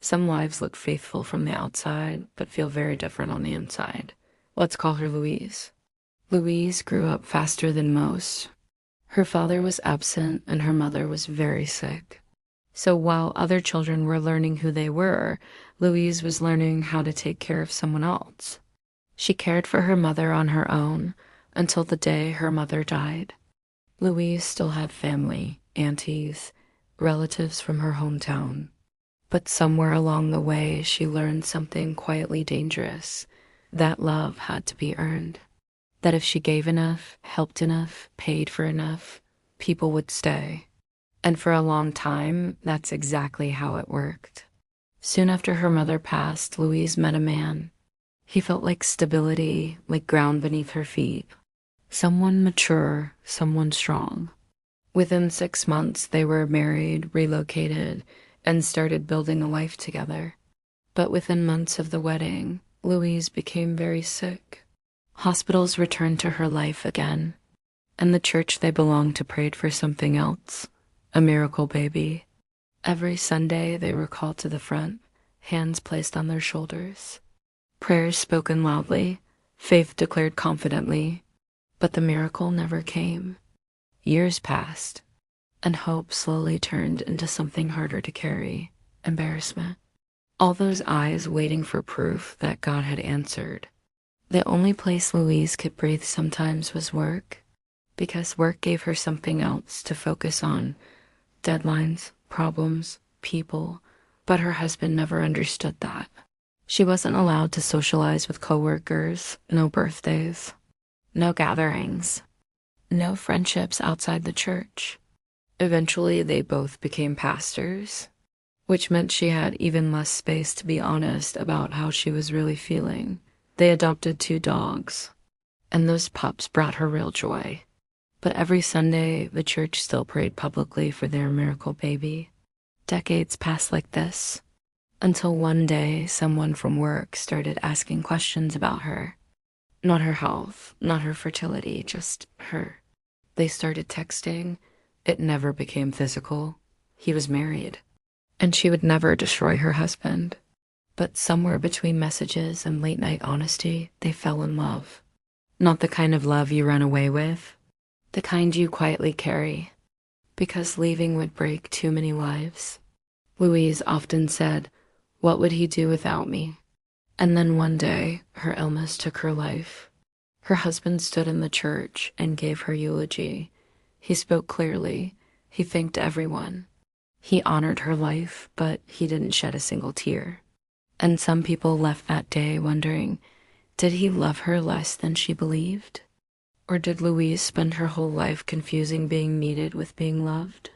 Some wives look faithful from the outside, but feel very different on the inside. Let's call her Louise. Louise grew up faster than most. Her father was absent and her mother was very sick. So while other children were learning who they were, Louise was learning how to take care of someone else. She cared for her mother on her own until the day her mother died. Louise still had family, aunties, relatives from her hometown. But somewhere along the way, she learned something quietly dangerous. That love had to be earned. That if she gave enough, helped enough, paid for enough, people would stay. And for a long time, that's exactly how it worked. Soon after her mother passed, Louise met a man. He felt like stability, like ground beneath her feet. Someone mature, someone strong. Within 6 months, they were married, relocated, and started building a life together. But within months of the wedding, Louise became very sick. Hospitals returned to her life again, and the church they belonged to prayed for something else, a miracle baby. Every Sunday, they were called to the front, hands placed on their shoulders. Prayers spoken loudly, faith declared confidently, but the miracle never came. Years passed, and hope slowly turned into something harder to carry, embarrassment. All those eyes waiting for proof that God had answered. The only place Louise could breathe sometimes was work, because work gave her something else to focus on. Deadlines, problems, people, but her husband never understood that. She wasn't allowed to socialize with coworkers, no birthdays, no gatherings, no friendships outside the church. Eventually, they both became pastors, which meant she had even less space to be honest about how she was really feeling. They adopted 2 dogs, and those pups brought her real joy. But every Sunday, the church still prayed publicly for their miracle baby. Decades passed like this, until one day someone from work started asking questions about her. Not her health, not her fertility, just her. They started texting. It never became physical. He was married, and she would never destroy her husband. But somewhere between messages and late-night honesty, they fell in love. Not the kind of love you run away with, the kind you quietly carry, because leaving would break too many lives. Louise often said, "What would he do without me?" And then one day, her illness took her life. Her husband stood in the church and gave her eulogy. He spoke clearly. He thanked everyone. He honored her life, but he didn't shed a single tear. And some people left that day wondering, did he love her less than she believed? Or did Louise spend her whole life confusing being needed with being loved?